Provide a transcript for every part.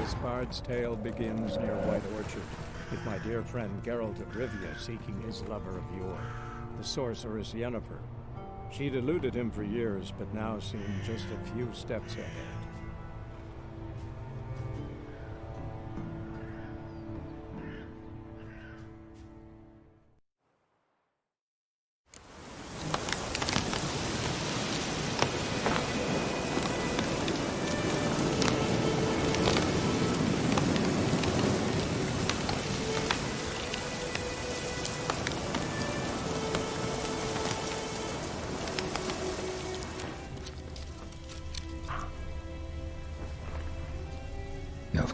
This bard's tale begins near White Orchard, with my dear friend Geralt of Rivia seeking his lover of yore, the sorceress Yennefer. She'd eluded him for years, but now seemed just a few steps ahead.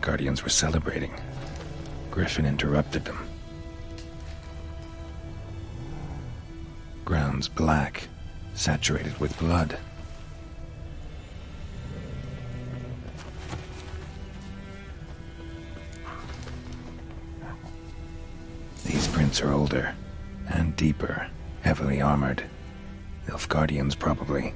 Guardians were celebrating. Griffin interrupted them. Ground's black, saturated with blood. These prints are older and deeper, heavily armored. Nilfgaardians, probably.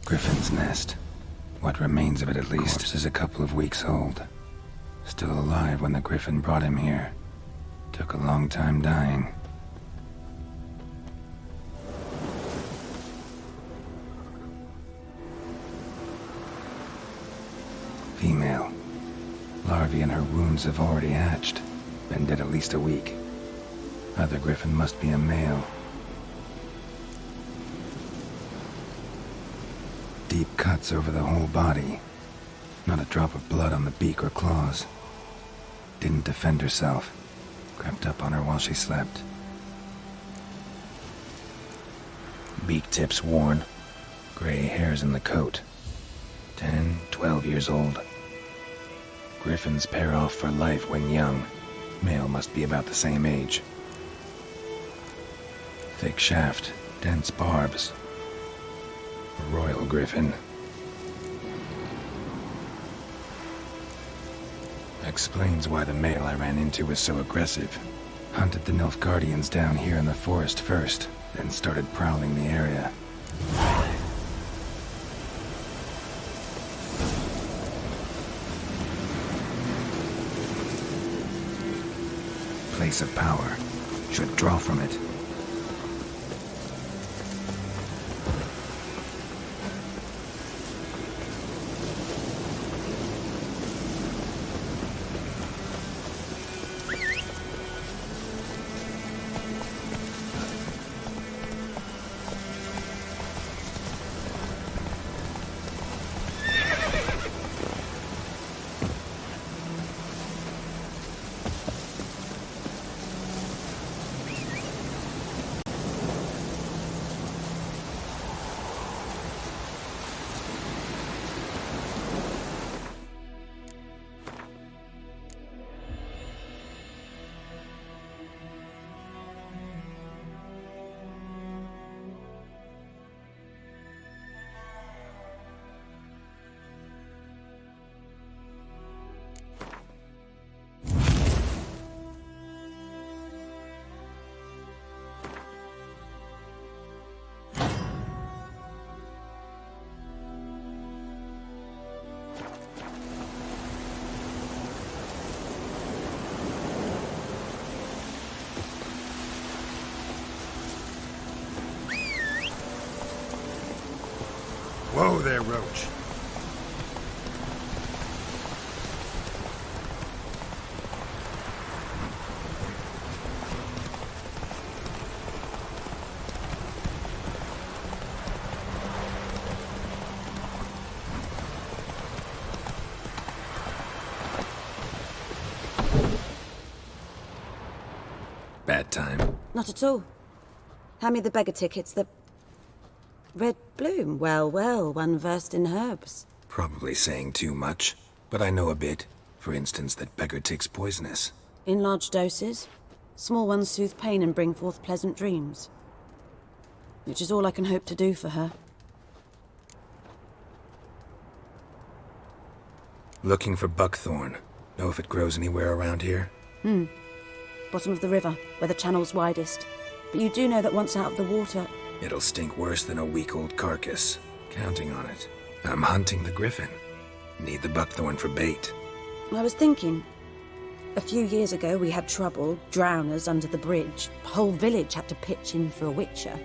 Griffin's nest. What remains of it, at least, is a couple of weeks old. Still alive when the Griffin brought him here. Took a long time dying. Female. Larvae in her wounds have already hatched. Been dead at least a week. Other Griffin must be a male. Deep cuts over the whole body. Not a drop of blood on the beak or claws. Didn't defend herself. Crept up on her while she slept. Beak tips worn. Gray hairs in the coat. 10, 12 years old. Griffins pair off for life when young. Male must be about the same age. Thick shaft, dense barbs. Royal Griffin. Explains why the male I ran into was so aggressive. Hunted the Nilfgaardians down here in the forest first, then started prowling the area. Place of power. Should draw from it. Whoa there, Roach. Bad time. Not at all. Hand me the beggar tickets, the... Red bloom. Well, well, one versed in herbs. Probably saying too much, but I know a bit. For instance, that beggar tick's poisonous. In large doses. Small ones soothe pain and bring forth pleasant dreams. Which is all I can hope to do for her. Looking for buckthorn. Know if it grows anywhere around here? Bottom of the river, where the channel's widest. But you do know that once out of the water... It'll stink worse than a week-old carcass. Counting on it. I'm hunting the griffin. Need the buckthorn for bait. I was thinking... A few years ago we had trouble, drowners under the bridge. The whole village had to pitch in for a witcher.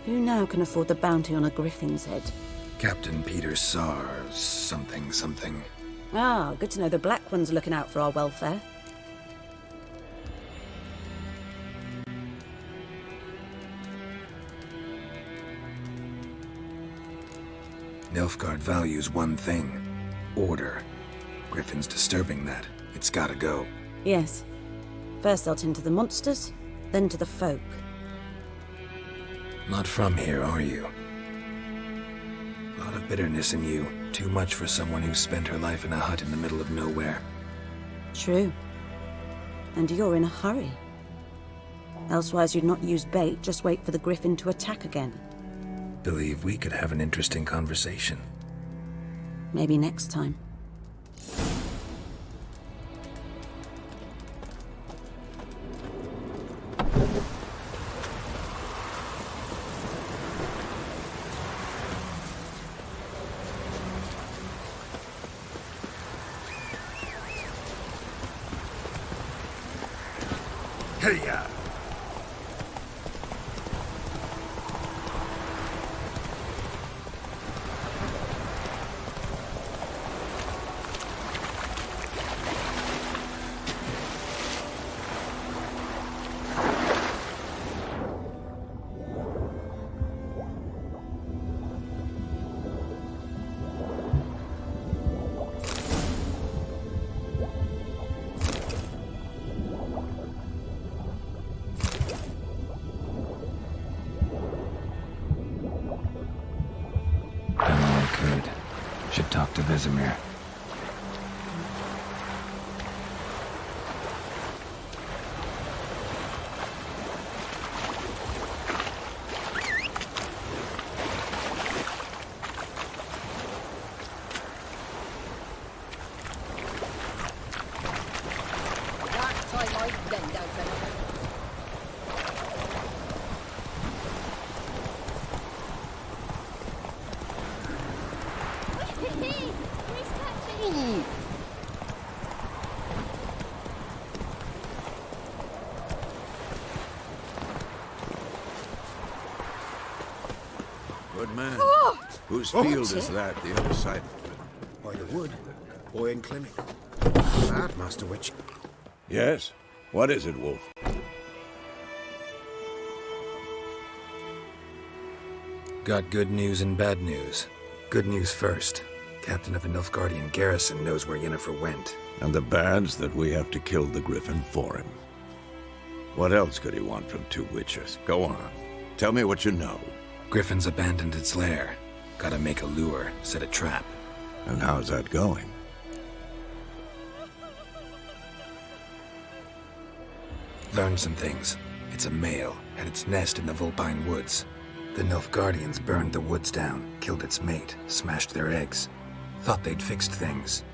Who now can afford the bounty on a griffin's head? Captain Peter Sar... something. Ah, good to know the Black One's looking out for our welfare. Nilfgaard values one thing. Order. Griffin's disturbing that. It's gotta go. Yes. First they'll tend to the monsters, then to the folk. Not from here, are you? A lot of bitterness in you. Too much for someone who spent her life in a hut in the middle of nowhere. True. And you're in a hurry. Elsewise you'd not use bait, just wait for the griffin to attack again. Believe we could have an interesting conversation. Maybe next time. Hey-ya! Should talk to Vesemir. Good man. Whose field is that, the other side? By the wood. Boy in clinic. That, Master Witch. Yes? What is it, Wolf? Got good news and bad news. Good news first. Captain of the Nilfgaardian garrison knows where Yennefer went. And the bad's that we have to kill the griffin for him. What else could he want from two witches? Go on. Tell me what you know. Griffin's abandoned its lair. Gotta make a lure, set a trap. And how's that going? Learned some things. It's a male, had its nest in the Vulpine Woods. The Nilfgaardians burned the woods down, killed its mate, smashed their eggs. Thought they'd fixed things.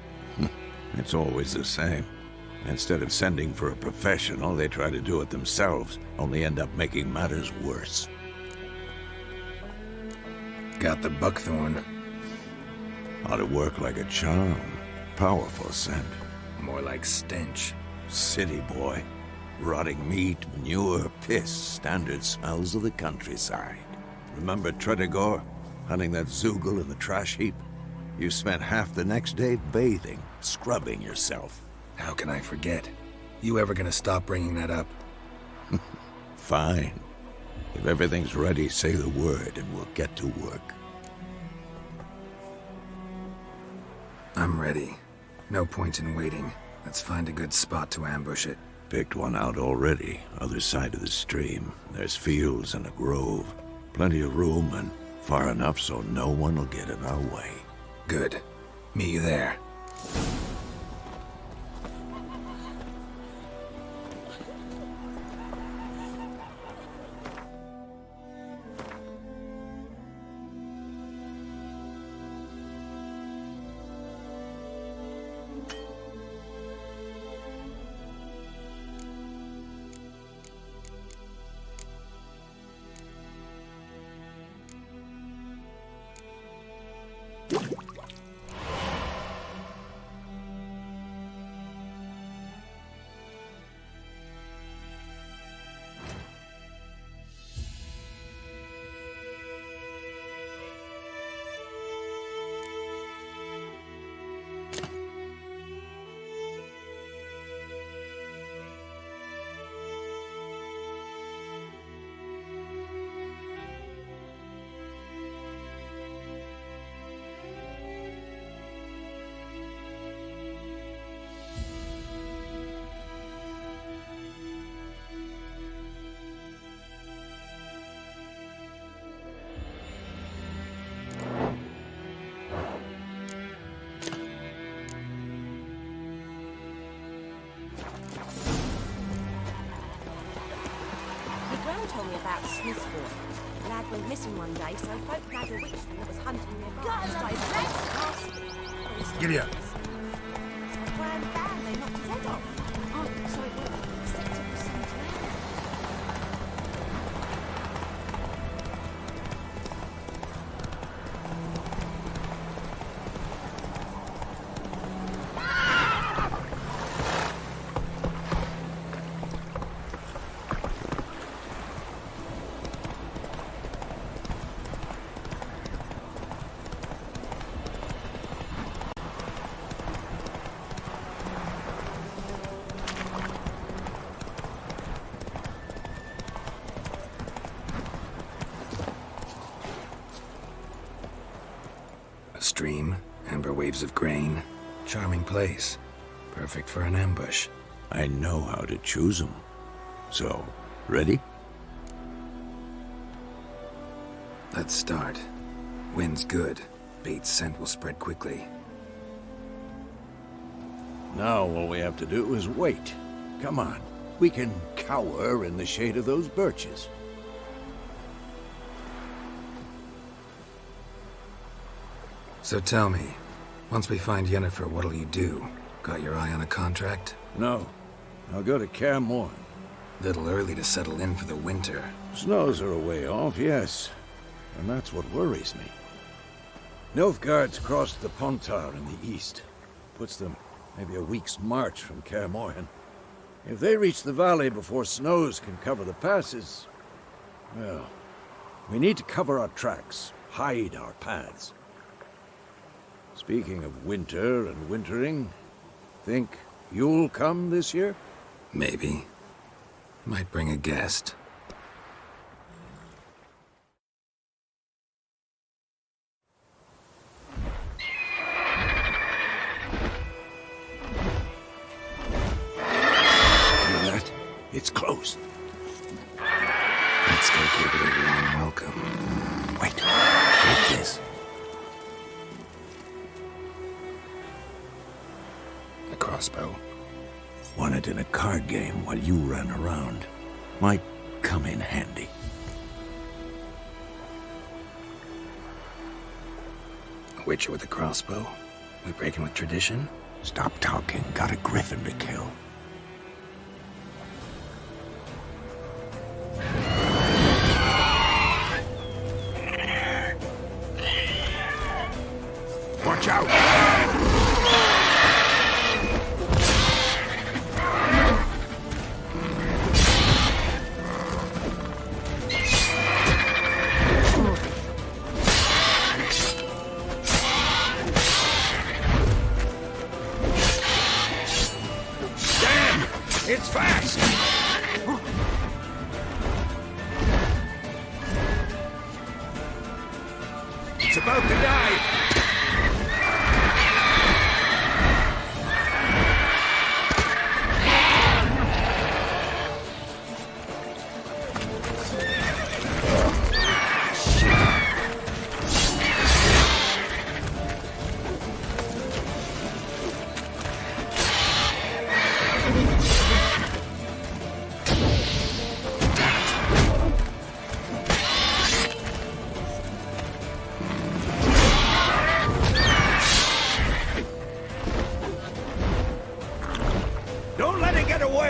It's always the same. Instead of sending for a professional, they try to do it themselves, only end up making matters worse. Got the buckthorn. Ought to work like a charm. Powerful scent. More like stench. City boy. Rotting meat, manure, piss, standard smells of the countryside. Remember Tredegor? Hunting that Zoogle in the trash heap? You spent half the next day bathing, scrubbing yourself. How can I forget? You ever gonna stop bringing that up? Fine. If everything's ready, say the word and we'll get to work. I'm ready. No point in waiting. Let's find a good spot to ambush it. Picked one out already, other side of the stream. There's fields and a grove. Plenty of room and far enough so no one will get in our way. Good. Meet you there. Told me about Smith's boy. The lad went missing one day, so folk nagged a witchman that was hunting nearby. Giddy up. Grand band, they knocked his head off. Oh, so it went. A stream, amber waves of grain. Charming place. Perfect for an ambush. I know how to choose them. So, ready? Let's start. Wind's good. Bait's scent will spread quickly. Now all we have to do is wait. Come on. We can cower in the shade of those birches. So tell me, once we find Yennefer, what'll you do? Got your eye on a contract? No. I'll go to Kaer Morhen. Little early to settle in for the winter. Snows are a way off, yes. And that's what worries me. Nilfgaard's crossed the Pontar in the east. Puts them maybe a week's march from Kaer Morhen. If they reach the valley before snows can cover the passes, well, we need to cover our tracks, hide our paths. Speaking of winter and wintering, think you'll come this year? Maybe. Might bring a guest. Hear that? It's closed. Let's go give it a warm welcome. Wait, take this. A crossbow. Won it in a card game while you ran around. Might come in handy. A witcher with a crossbow? We breaking with tradition? Stop talking. Got a griffin to kill. Watch out! It's fast! It's about to dive!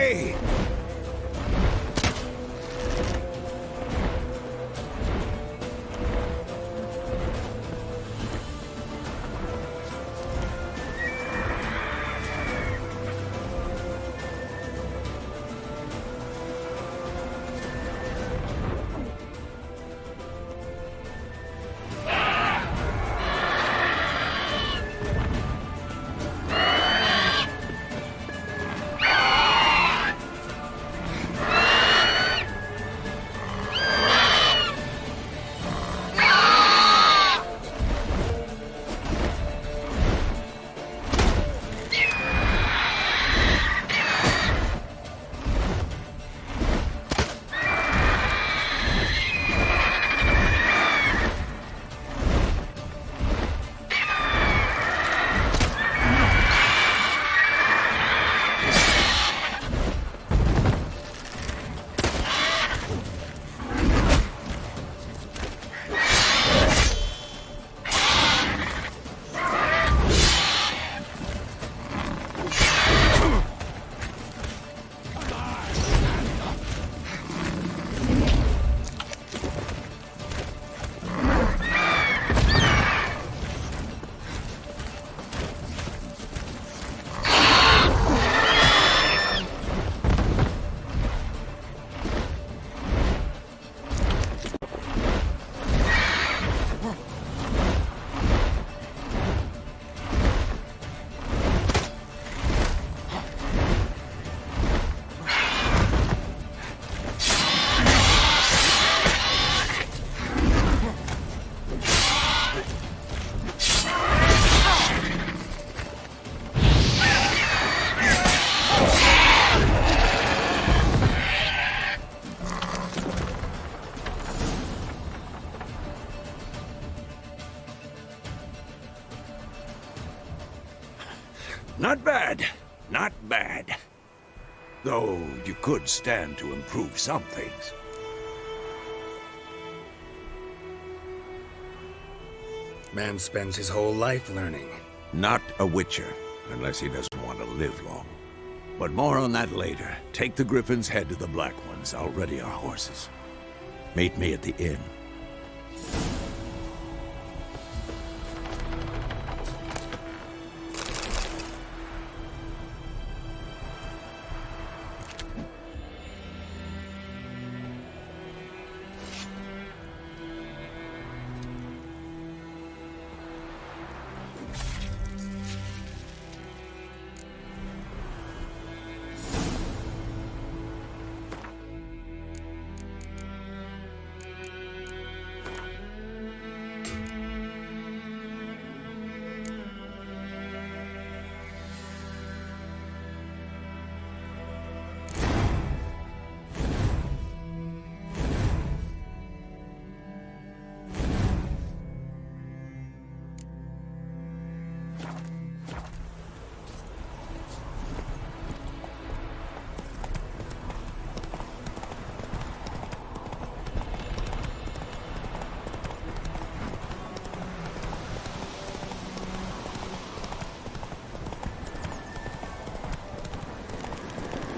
way! Not bad. Not bad. Though you could stand to improve some things. Man spends his whole life learning. Not a witcher, unless he doesn't want to live long. But more on that later. Take the Griffin's head to the Black Ones. I'll ready our horses. Meet me at the inn.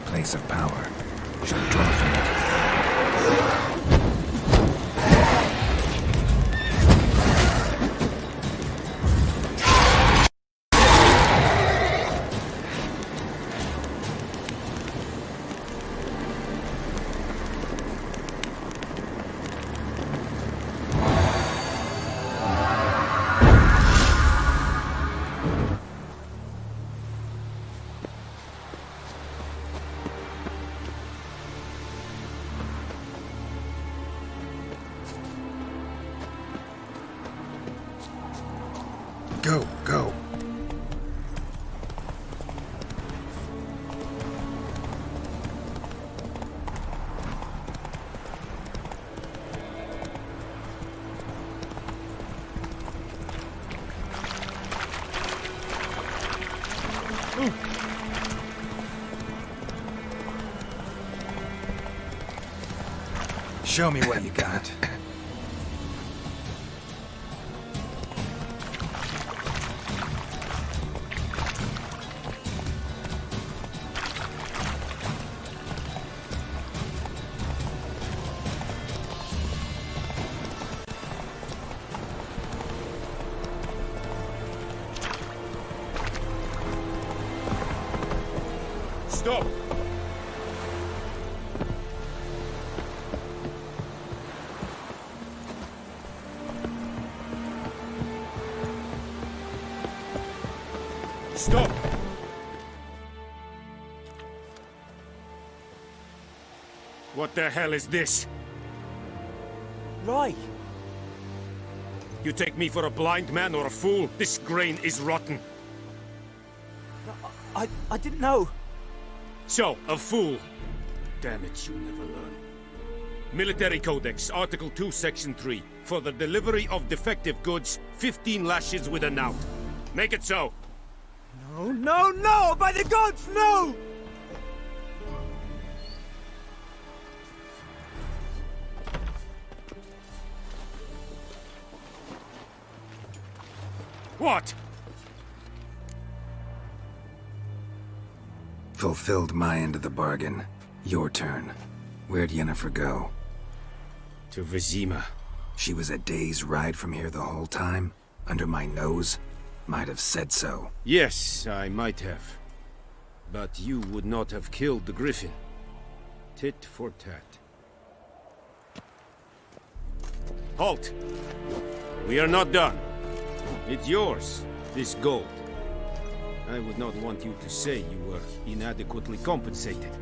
Place of power. Should draw from it. Go, go. Show me what you got. Stop! Stop! What the hell is this? Right. You take me for a blind man or a fool? This grain is rotten. I didn't know. So, a fool. Damn it, you'll never learn. Military Codex, Article 2, Section 3. For the delivery of defective goods, 15 lashes with a knout. Make it so. No, no, no! By the gods, no! What? Fulfilled my end of the bargain. Your turn. Where'd Yennefer go? To Vizima. She was a day's ride from here the whole time? Under my nose? Might have said so. Yes, I might have. But you would not have killed the griffin. Tit for tat. Halt! We are not done. It's yours, this gold. I would not want you to say you were inadequately compensated.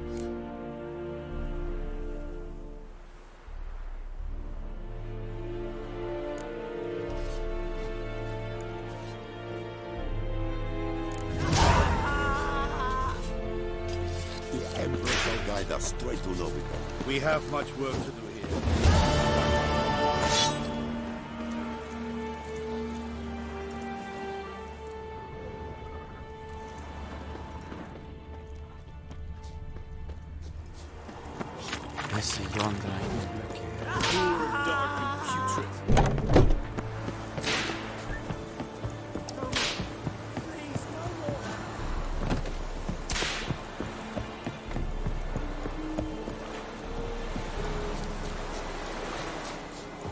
The Emperor shall guide us straight to Novigrad. We have much work to do here. I see yonder. Dark and putrid.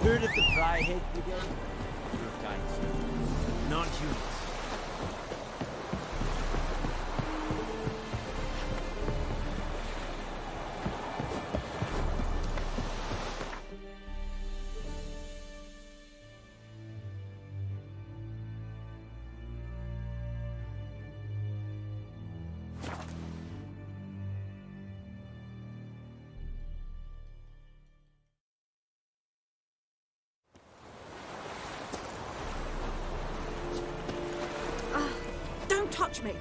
Heard of the Flyhead Brigade? Your kind, sir. Non-humans. Don't touch me!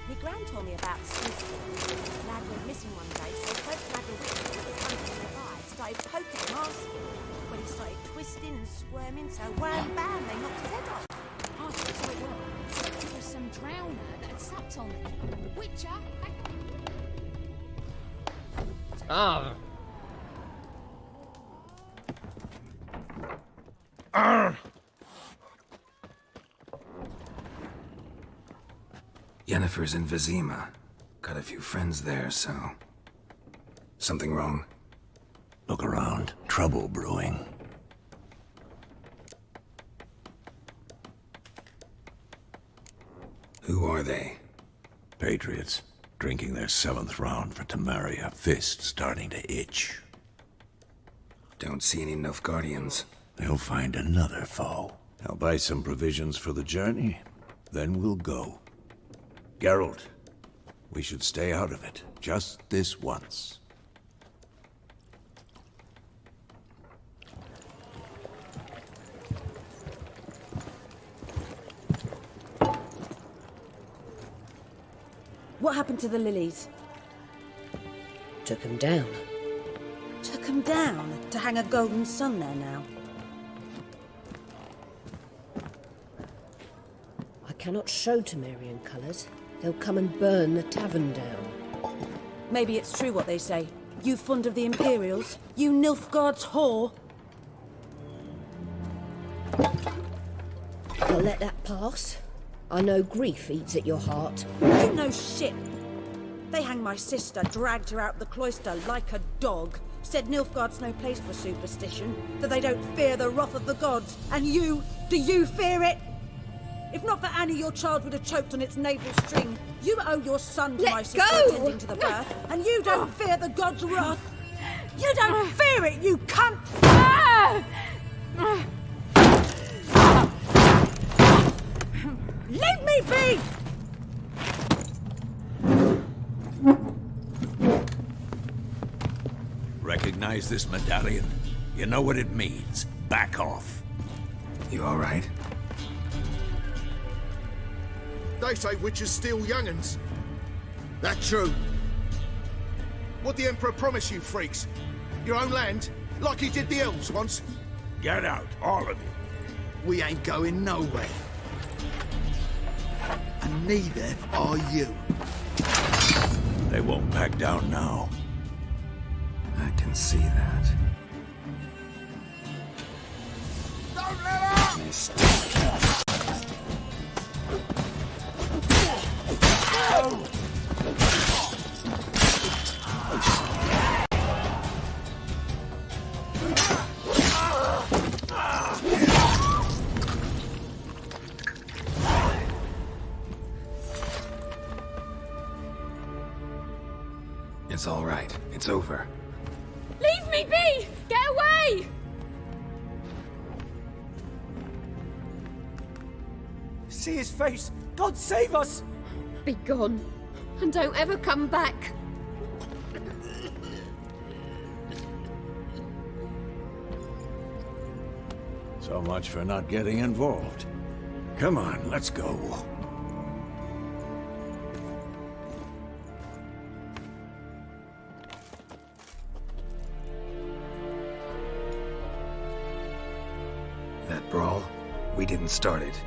My gran told me about Stepien. The lad went missing one day, so folk lad the witch that was hunting nearby started poking him, asking him. When he started twisting and squirming, so wham bam, they knocked his head off. Oh, so it was. It was some drowner that had supped on me. Witcher, Ah. Yennefer's in Vizima. Got a few friends there, so... Something wrong? Look around. Trouble brewing. Who are they? Patriots. Drinking their 7th round for Temeria. Fist starting to itch. Don't see any Nilfgaardians. They'll find another foe. I'll buy some provisions for the journey. Then we'll go. Geralt, we should stay out of it. Just this once. What happened to the lilies? Took him down. Took them down to hang a golden sun there now. I cannot show Temerian colours. They'll come and burn the tavern down. Maybe it's true what they say. You fond of the Imperials? You Nilfgaard's whore? I'll let that pass. I know grief eats at your heart. You know shit. They hanged my sister, dragged her out the cloister like a dog. Said Nilfgaard's no place for superstition, that they don't fear the wrath of the gods. And you, do you fear it? If not for Annie, your child would have choked on its navel string. You owe your son to Let my sister go! attending to the birth, and you don't fear the god's wrath. You don't fear it, you cunt! Leave me be! Recognize this medallion? You know what it means. Back off. You all right? They say witches steal young'uns. That true? What the Emperor promise you, freaks? Your own land? Like he did the elves once? Get out, all of you. We ain't going nowhere. And neither are you. They won't back down now. I can see that. Don't let up! It's all right. It's over. Leave me be! Get away! See his face! God save us! Be gone, and don't ever come back. So much for not getting involved. Come on, let's go. That brawl, we didn't start it.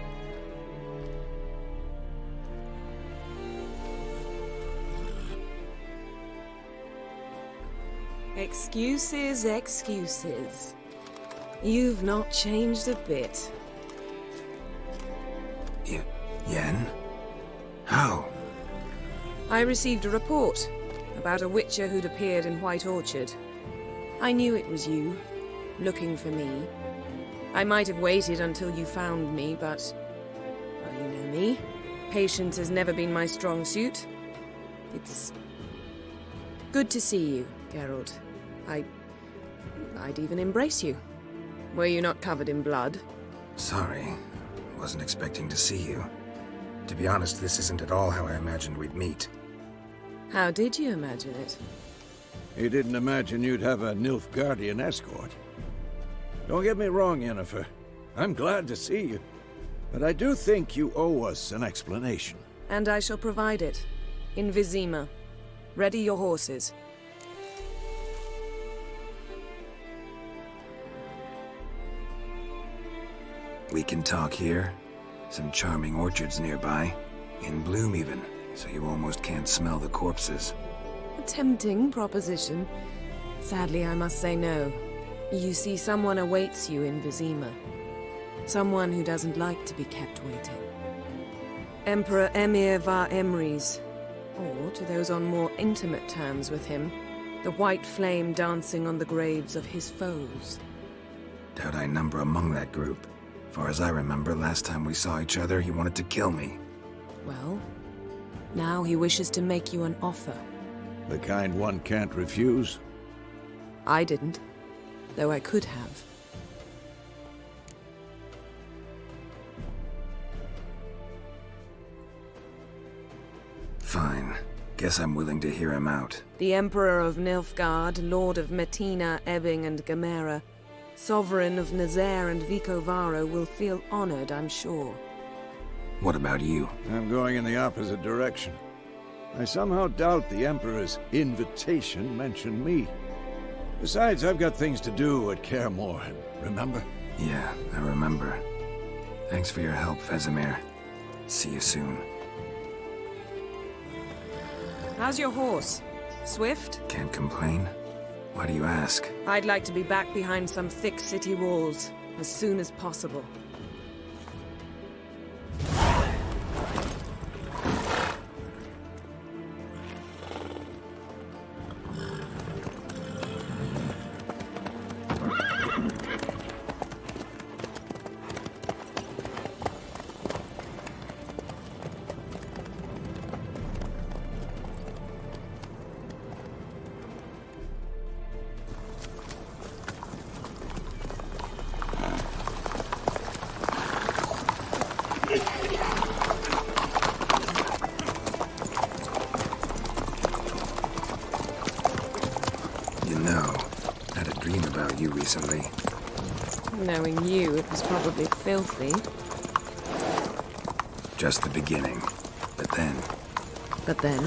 Excuses, excuses. You've not changed a bit. Yen? How? I received a report about a witcher who'd appeared in White Orchard. I knew it was you, looking for me. I might have waited until you found me, but... well, you know me. Patience has never been my strong suit. It's... good to see you, Geralt. I'd even embrace you. Were you not covered in blood? Sorry. Wasn't expecting to see you. To be honest, this isn't at all how I imagined we'd meet. How did you imagine it? He didn't imagine you'd have a Nilfgaardian escort. Don't get me wrong, Yennefer. I'm glad to see you. But I do think you owe us an explanation. And I shall provide it. In Vizima. Ready your horses. We can talk here. Some charming orchards nearby. In bloom even, so you almost can't smell the corpses. A tempting proposition. Sadly, I must say no. You see, someone awaits you in Vizima. Someone who doesn't like to be kept waiting. Emperor Emir var Emrys. Or, to those on more intimate terms with him, the white flame dancing on the graves of his foes. Doubt I number among that group. Far as I remember, last time we saw each other, he wanted to kill me. Well, now he wishes to make you an offer. The kind one can't refuse? I didn't, though I could have. Fine. Guess I'm willing to hear him out. The Emperor of Nilfgaard, Lord of Metina, Ebbing and Gamera, Sovereign of Nazaire and Vicovaro will feel honored, I'm sure. What about you? I'm going in the opposite direction. I somehow doubt the Emperor's invitation mentioned me. Besides, I've got things to do at Kaer Morhen, remember? Yeah, I remember. Thanks for your help, Vesemir. See you soon. How's your horse? Swift? Can't complain. Why do you ask? I'd like to be back behind some thick city walls, as soon as possible. Knowing you, it was probably filthy. Just the beginning. But then... But then...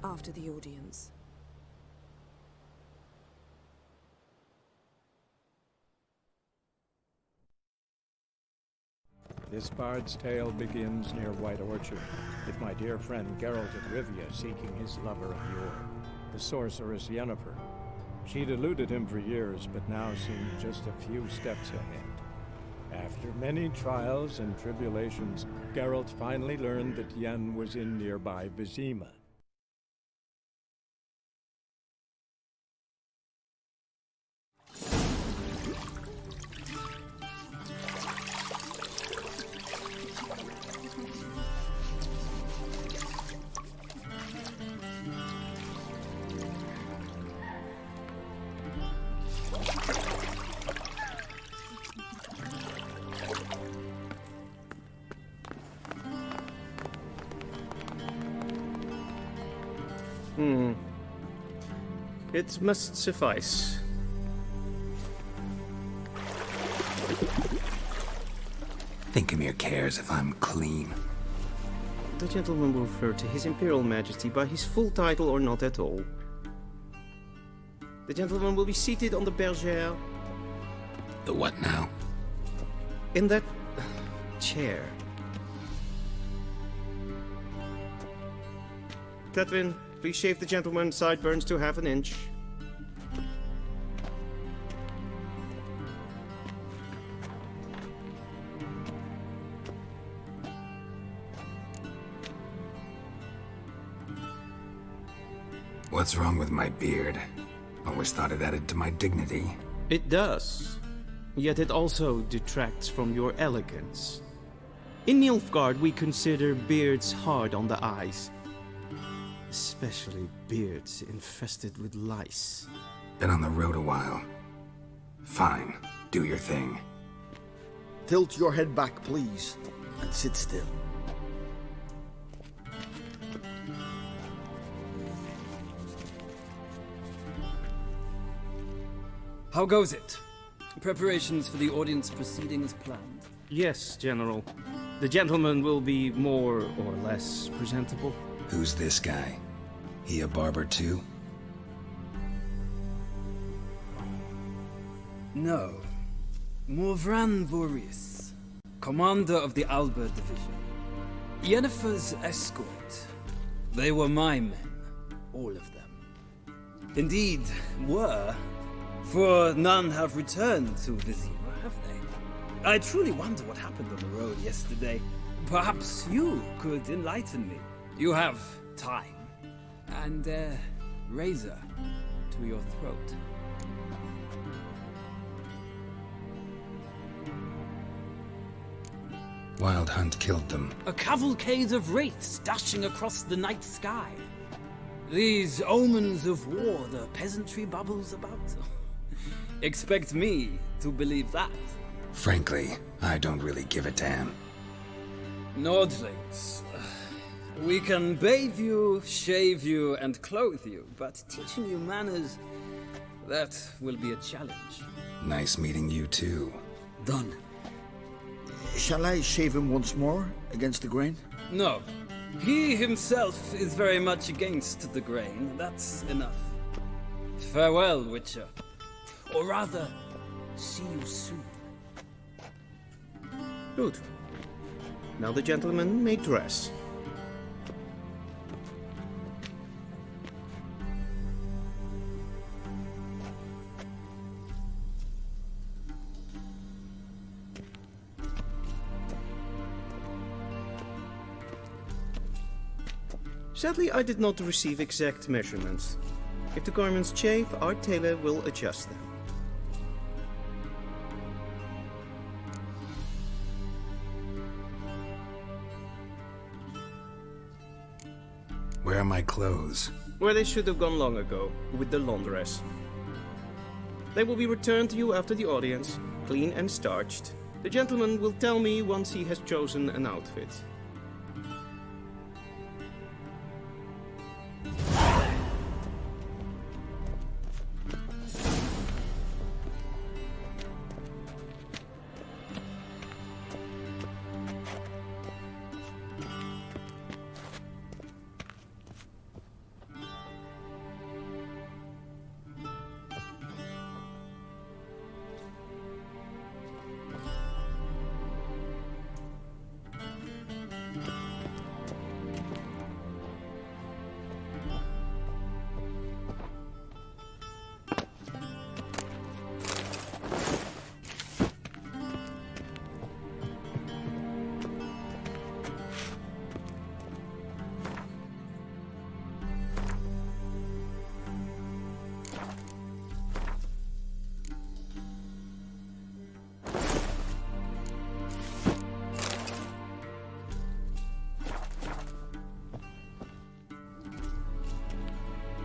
After the audience. This bard's tale begins near White Orchard, with my dear friend Geralt of Rivia seeking his lover of yore, the sorceress Yennefer. She'd eluded him for years, but now seemed just a few steps ahead. After many trials and tribulations, Geralt finally learned that Yen was in nearby Vizima. It must suffice. Thinkamere cares if I'm clean. The gentleman will refer to His Imperial Majesty by his full title or not at all. The gentleman will be seated on the bergère. The what now? In that chair. Catherine, please shave the gentleman's sideburns to half an inch. What's wrong with my beard? Always thought it added to my dignity. It does. Yet it also detracts from your elegance. In Nilfgaard, we consider beards hard on the eyes. Especially beards infested with lice. Been on the road a while. Fine, do your thing. Tilt your head back, please, and sit still. How goes it? Preparations for the audience proceeding as planned? Yes, General. The gentleman will be more or less presentable. Who's this guy? He a barber too? No. Morvran Vorius, commander of the Alba Division. Yennefer's escort. They were my men, all of them. Indeed, were. For none have returned to Vizima, have they? I truly wonder what happened on the road yesterday. Perhaps you could enlighten me. You have time. And a razor to your throat. Wild Hunt killed them. A cavalcade of wraiths dashing across the night sky. These omens of war the peasantry bubbles about. Expect me to believe that. Frankly, I don't really give a damn. Nordlings. We can bathe you, shave you, and clothe you, but teaching you manners, that will be a challenge. Nice meeting you too. Done. Shall I shave him once more, against the grain? No. He himself is very much against the grain. That's enough. Farewell, Witcher. Or rather, see you soon. Good. Now the gentleman may dress. Sadly, I did not receive exact measurements. If the garments chafe, our tailor will adjust them. Where are my clothes? Where they should have gone long ago, with the laundress. They will be returned to you after the audience, clean and starched. The gentleman will tell me once he has chosen an outfit.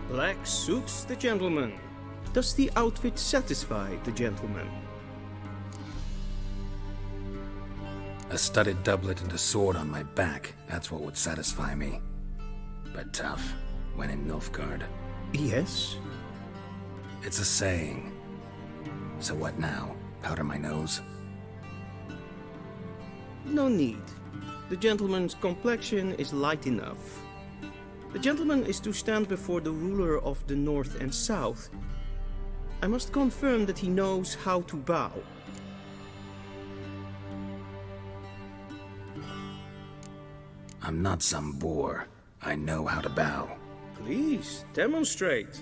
Black suits the gentleman. Does the outfit satisfy the gentleman? A studded doublet and a sword on my back. That's what would satisfy me. But tough, when in Nilfgaard. Yes? It's a saying. So what now? Powder my nose? No need. The gentleman's complexion is light enough. The gentleman is to stand before the ruler of the North and South. I must confirm that he knows how to bow. I'm not some boor. I know how to bow. Please, demonstrate.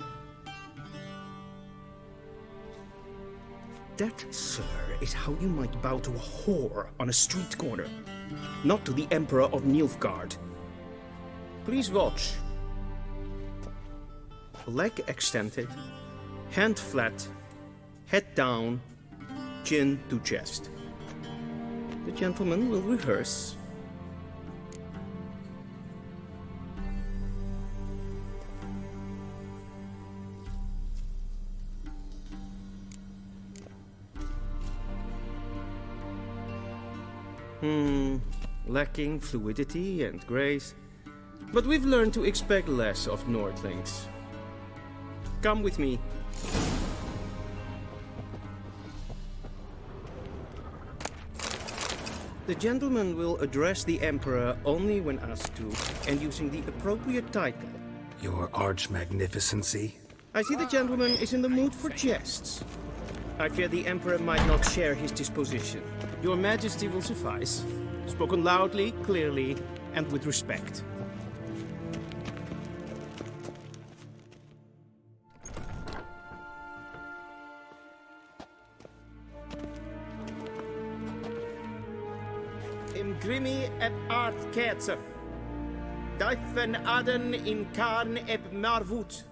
That, sir, is how you might bow to a whore on a street corner, not to the Emperor of Nilfgaard. Please watch. Leg extended, hand flat, head down, chin to chest. The gentleman will rehearse. Lacking fluidity and grace. But we've learned to expect less of Nordlings. Come with me. The gentleman will address the Emperor only when asked to, and using the appropriate title. Your Arch-Magnificency? I see the gentleman is in the mood for jests. I fear the Emperor might not share his disposition. Your Majesty will suffice. Spoken loudly, clearly, and with respect. Imgrimi et art ketzer. Duifen aden in karn eb marvut.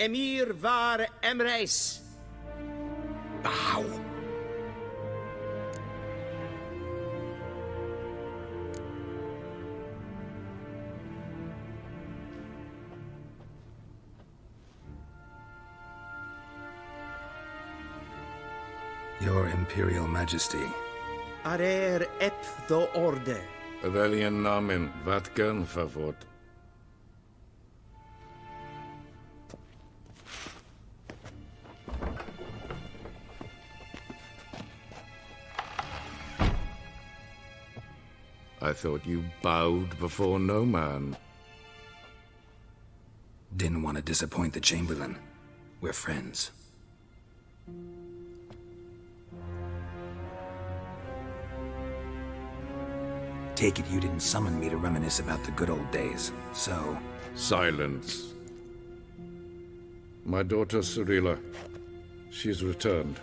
Emir var emreis. Bow! Your Imperial Majesty. Arer ep the orde. Welchen Namen? Wat kan favor? I thought you bowed before no man. Didn't want to disappoint the Chamberlain. We're friends. Take it you didn't summon me to reminisce about the good old days, so... Silence. My daughter Cirilla, she's returned.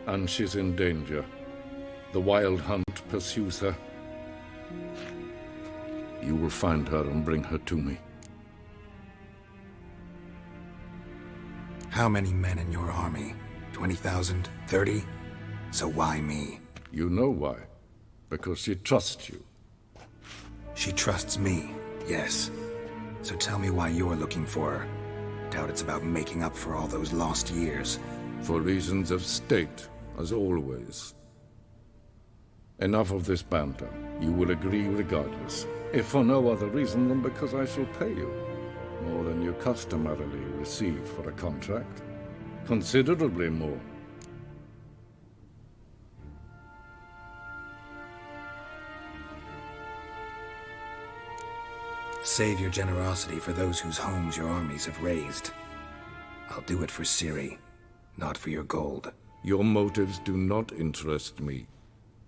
And she's in danger. The Wild Hunt pursues her. You will find her and bring her to me. How many men in your army? 20,000? 30? So why me? You know why. Because she trusts you. She trusts me, yes. So tell me why you're looking for her. Doubt it's about making up for all those lost years. For reasons of state, as always. Enough of this banter. You will agree regardless. If for no other reason than because I shall pay you. More than you customarily receive for a contract. Considerably more. Save your generosity for those whose homes your armies have razed. I'll do it for Ciri, not for your gold. Your motives do not interest me.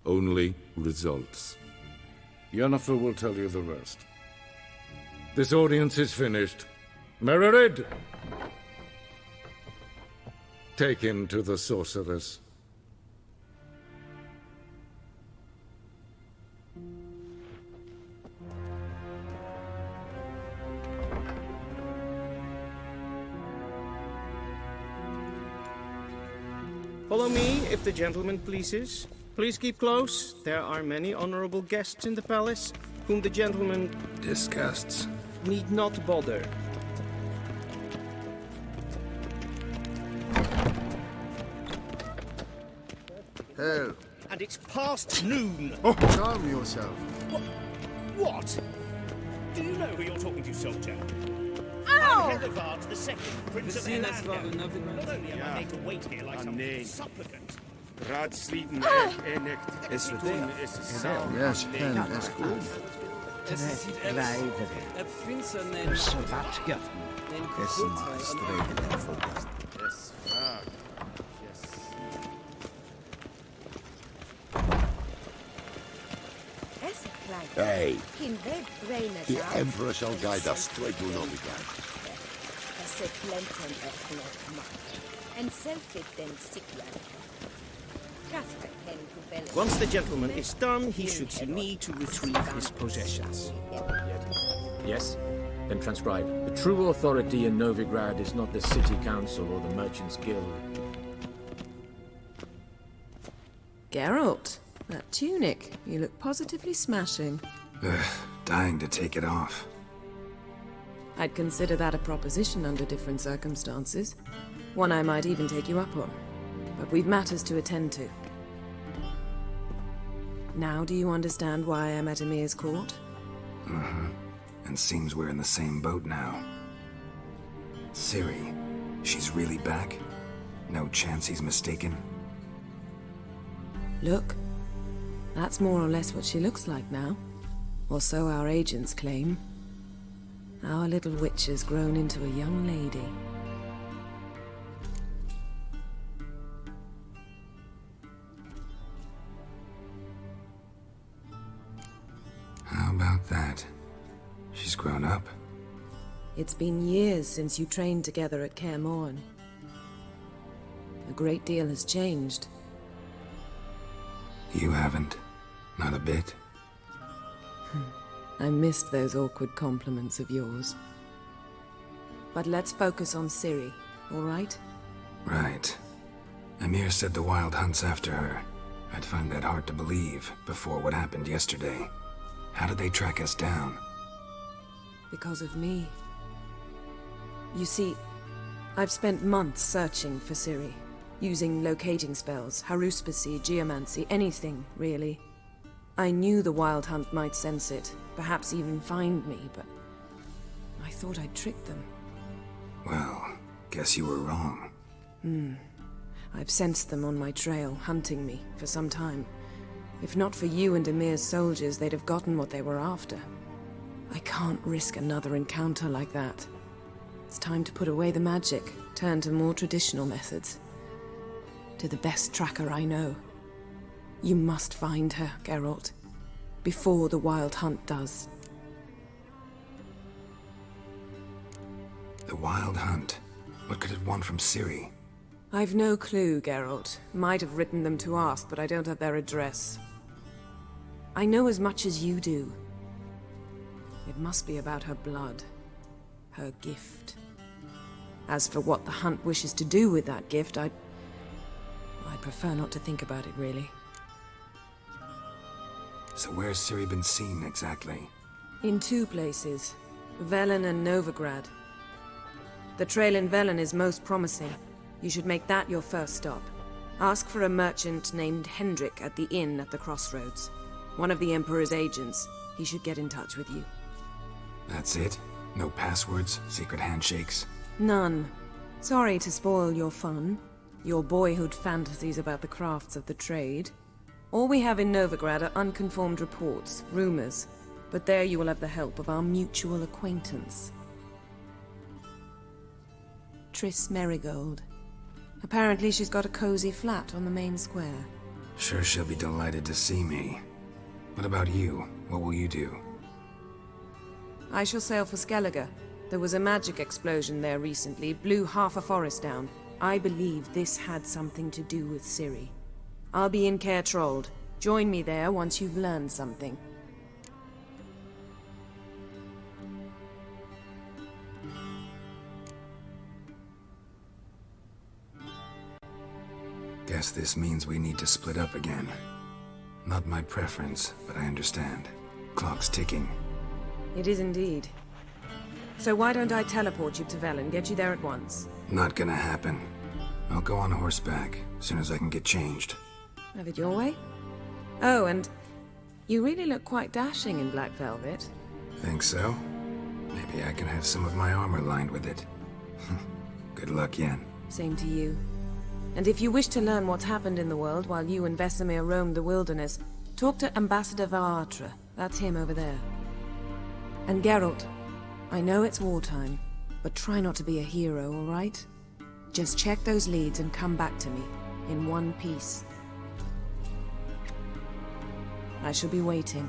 Only results. Yennefer will tell you the rest. This audience is finished. Mererid! Take him to the sorceress. Follow me, if the gentleman pleases. Please keep close. There are many honorable guests in the palace, whom the gentleman... disgusts. ...need not bother. Hell. And it's past noon. Oh, calm yourself. What? Do you know who you're talking to, soldier? Ow! I'm Hedevard the Second, Prince of Elanda. Not only am I made to wait here like some supplicant. Raadsleden enikt. Is het ding? Yes, Ken, is goed. Sebastian is my streven focus. Hey, the Emperor shall guide us straight to Novigrad. Once the gentleman is done, he should see me to retrieve his possessions. Yes? Then transcribe. The true authority in Novigrad is not the city council or the merchants' guild. Geralt, that tunic. You look positively smashing. Dying to take it off. I'd consider that a proposition under different circumstances. One I might even take you up on. But we've matters to attend to. Now do you understand why I'm at Emir's court? Mm-hmm. And seems we're in the same boat now. Ciri, she's really back? No chance he's mistaken? Look, that's more or less what she looks like now. Or so our agents claim. Our little witch has grown into a young lady. How about that? She's grown up. It's been years since you trained together at Kaer Morhen. A great deal has changed. You haven't. Not a bit. I missed those awkward compliments of yours. But let's focus on Ciri, all right? Right. Emir said the Wild Hunt's after her. I'd find that hard to believe before what happened yesterday. How did they track us down? Because of me. You see, I've spent months searching for Ciri. Using locating spells, haruspicy, geomancy, anything, really. I knew the Wild Hunt might sense it, perhaps even find me, but I thought I'd tricked them. Well, guess you were wrong. I've sensed them on my trail, hunting me, for some time. If not for you and Emir's soldiers, they'd have gotten what they were after. I can't risk another encounter like that. It's time to put away the magic, turn to more traditional methods. To the best tracker I know. You must find her, Geralt. Before the Wild Hunt does. The Wild Hunt? What could it want from Ciri? I've no clue, Geralt. Might have written them to ask, but I don't have their address. I know as much as you do. It must be about her blood. Her gift. As for what the Hunt wishes to do with that gift, I prefer not to think about it, really. So where's Ciri been seen, exactly? In 2 places. Velen and Novigrad. The trail in Velen is most promising. You should make that your first stop. Ask for a merchant named Hendrik at the inn at the crossroads. One of the Emperor's agents. He should get in touch with you. That's it? No passwords, secret handshakes? None. Sorry to spoil your fun. Your boyhood fantasies about the crafts of the trade. All we have in Novigrad are unconfirmed reports, rumors. But there you will have the help of our mutual acquaintance. Triss Merigold. Apparently she's got a cozy flat on the main square. Sure she'll be delighted to see me. What about you? What will you do? I shall sail for Skellige. There was a magic explosion there recently, blew half a forest down. I believe this had something to do with Ciri. I'll be in Caer Trold. Join me there once you've learned something. Guess this means we need to split up again. Not my preference, but I understand. Clock's ticking. It is indeed. So why don't I teleport you to Velen, get you there at once? Not gonna happen. I'll go on horseback, as soon as I can get changed. Have it your way? Oh, and you really look quite dashing in black velvet. Think so? Maybe I can have some of my armor lined with it. Good luck, Yen. Same to you. And if you wish to learn what's happened in the world while you and Vesemir roamed the wilderness, talk to Ambassador Varatra. That's him over there. And Geralt, I know it's wartime, but try not to be a hero, all right? Just check those leads and come back to me, in one piece. I shall be waiting.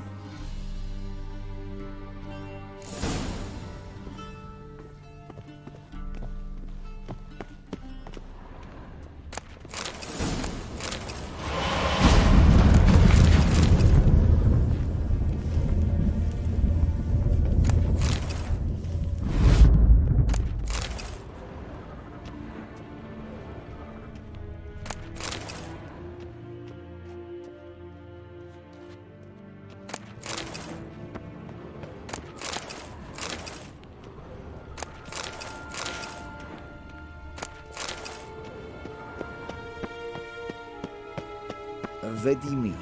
Vedimi,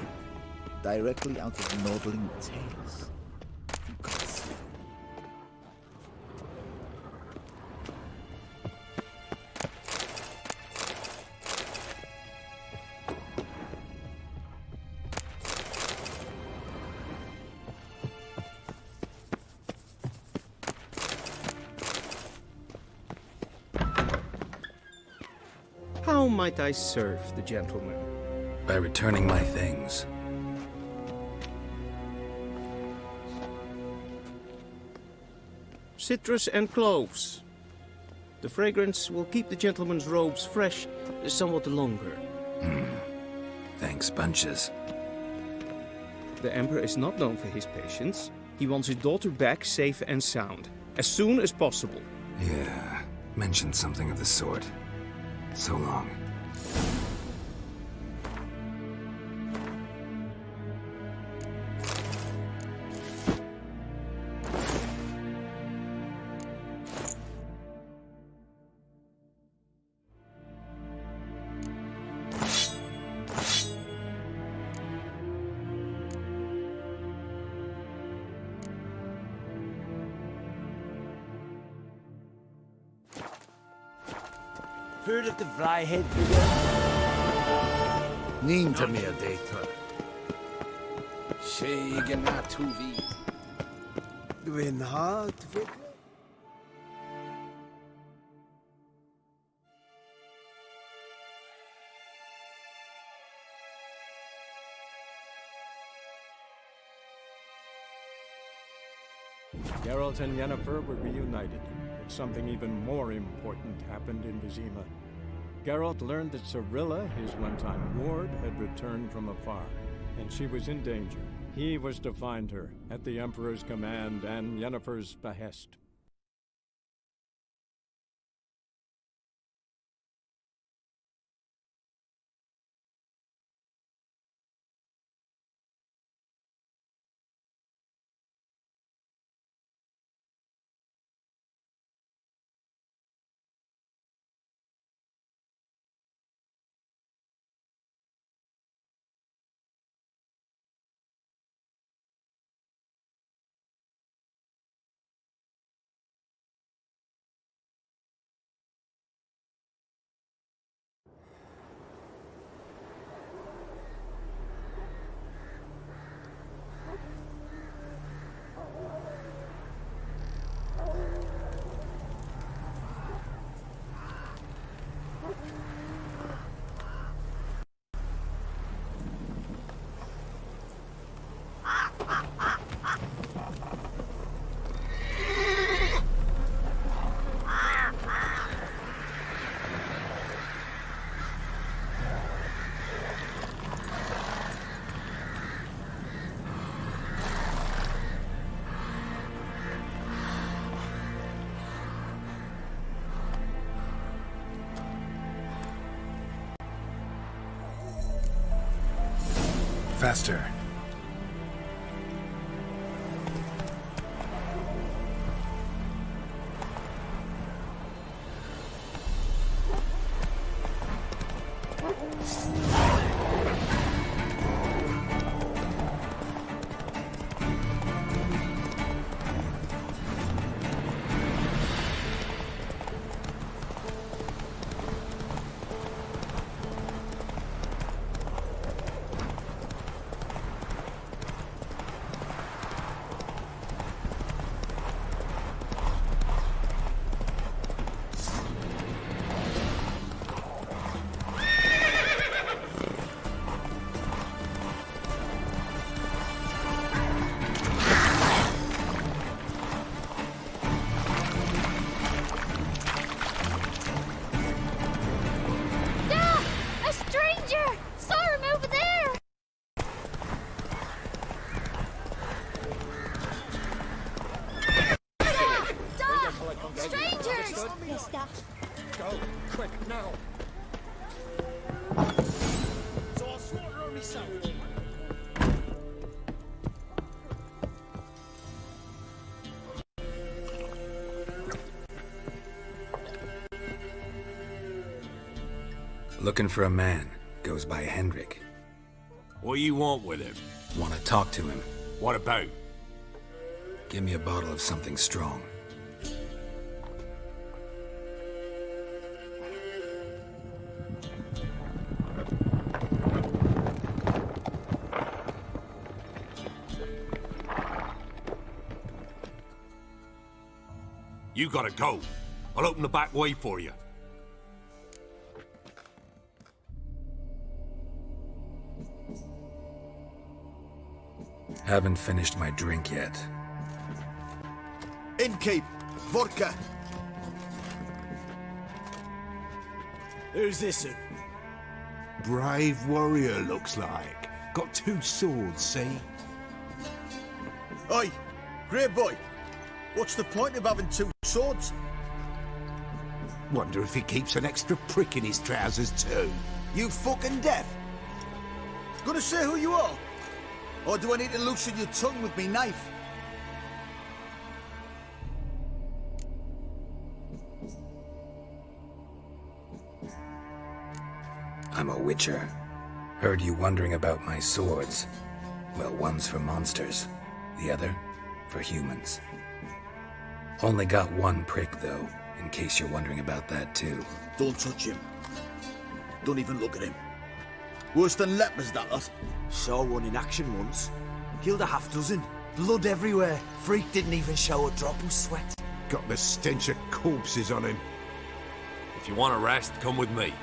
directly out of Nordling Tales. How might I serve the gentleman? By returning my things. Citrus and cloves. The fragrance will keep the gentleman's robes fresh somewhat longer. Thanks, bunches. The Emperor is not known for his patience. He wants his daughter back safe and sound, as soon as possible. Yeah, mentioned something of the sort. So long. Heard of the Fryhead? Name to me a data. Schegen Tuvi. Gwyn hart, Vic. Geralt and Yennefer were reunited, but something even more important happened in Vizima. Geralt learned that Cirilla, his one-time ward, had returned from afar, and she was in danger. He was to find her, at the Emperor's command and Yennefer's behest. Faster. Looking for a man. Goes by Hendrik. What do you want with him? Want to talk to him. What about? Give me a bottle of something strong. You gotta go. I'll open the back way for you. Haven't finished my drink yet. Innkeep! Vodka! Who's this? Brave warrior, looks like. Got 2 swords, see? Oi! Grey boy! What's the point of having 2 swords? Wonder if he keeps an extra prick in his trousers too. You fucking deaf! Gonna say who you are? Or do I need to loosen your tongue with me knife? I'm a witcher. Heard you wondering about my swords. Well, one's for monsters, the other for humans. Only got 1 prick, though, in case you're wondering about that, too. Don't touch him. Don't even look at him. Worse than lepers, that lot. Saw one in action once. Killed a half dozen. Blood everywhere. Freak didn't even show a drop of sweat. Got the stench of corpses on him. If you want a rest, come with me.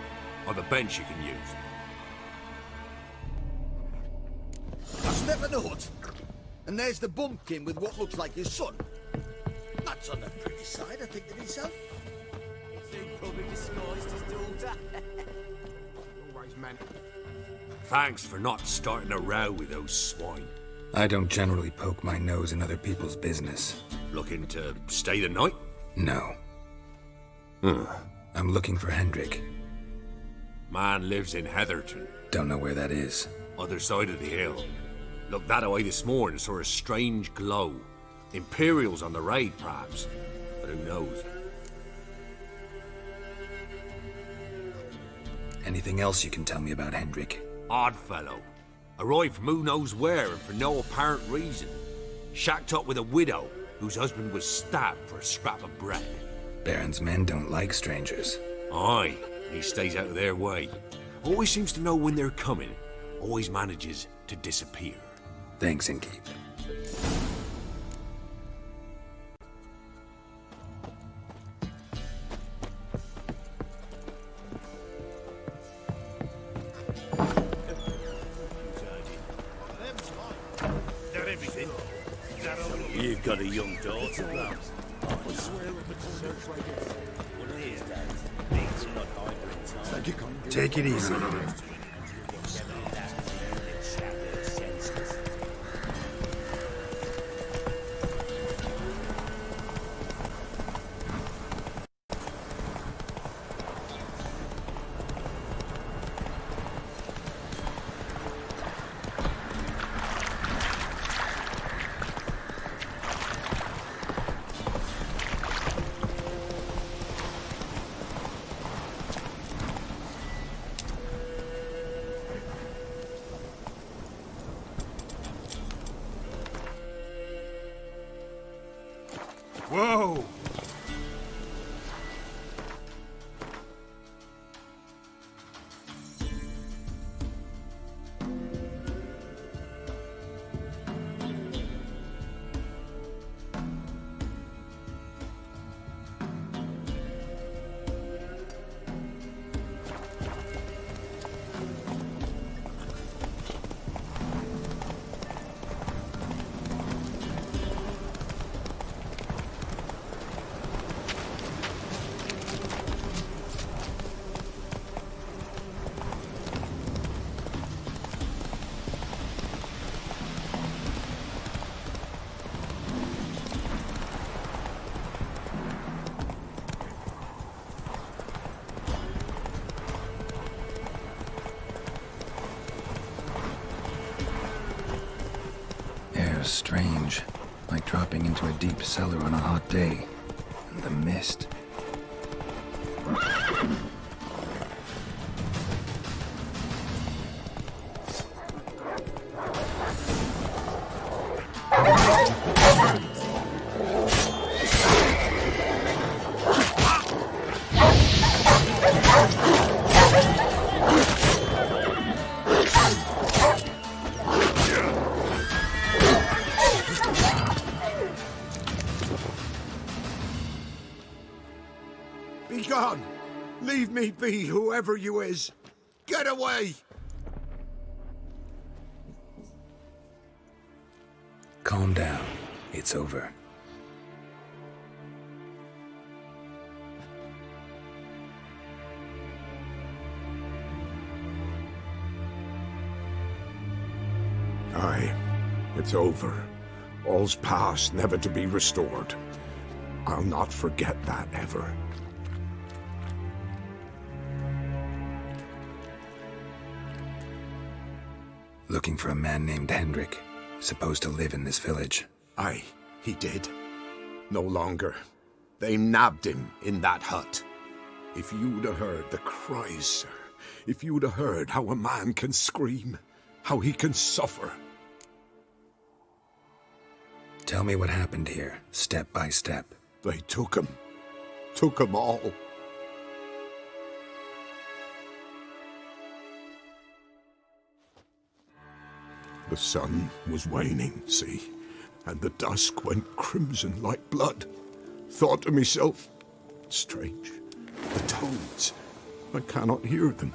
I've a bench you can use. I step in the hut, and there's the bumpkin with what looks like his son. That's on the pretty side, I think to myself. He probably disguised his daughter. Always meant. Thanks for not starting a row with those swine. I don't generally poke my nose in other people's business. Looking to stay the night? No. I'm looking for Hendrik. Man lives in Heatherton. Don't know where that is. Other side of the hill. Looked that away this morning, saw a strange glow. Imperials on the raid, perhaps. But who knows? Anything else you can tell me about Hendrik? Odd fellow. Arrived from who knows where and for no apparent reason. Shacked up with a widow whose husband was stabbed for a scrap of bread. Baron's men don't like strangers. Aye, he stays out of their way. Always seems to know when they're coming. Always manages to disappear. Thanks, Innkeep. You've got a young daughter, lad. I swear one of these days, things are not hybrid time. Take it easy. Whoa! Strange, like dropping into a deep cellar on a hot day. And the mist. Leave me be, whoever you is. Get away! Calm down. It's over. Aye, it's over. All's past, never to be restored. I'll not forget that ever. Looking for a man named Hendrik, supposed to live in this village. Aye, he did. No longer. They nabbed him in that hut. If you'd have heard the cries, sir. If you'd have heard how a man can scream, how he can suffer. Tell me what happened here, step by step. They took him. Took him all. The sun was waning, see, and the dusk went crimson like blood. Thought to myself, strange, the toads, I cannot hear them.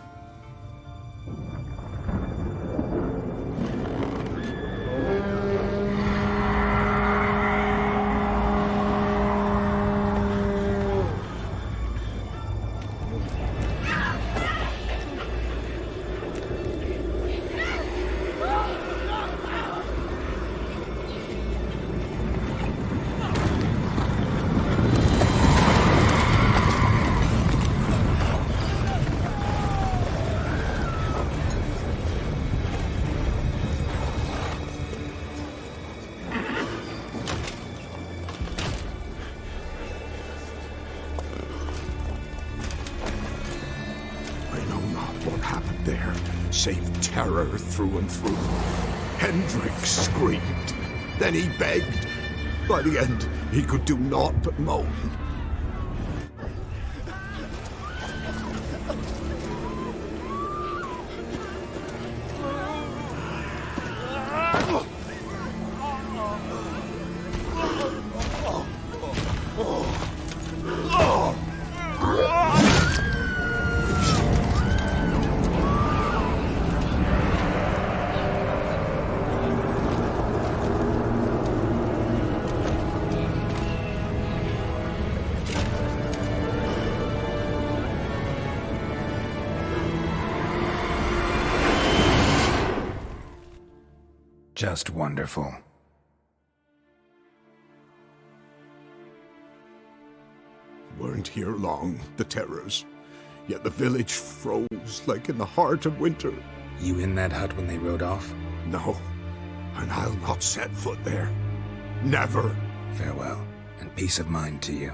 Save terror through and through. Hendrik screamed. Then he begged. By the end, he could do naught but moan. Just wonderful. Weren't here long, the terrors. Yet the village froze like in the heart of winter. You in that hut when they rode off? No, and I'll not set foot there. Never. Farewell, and peace of mind to you.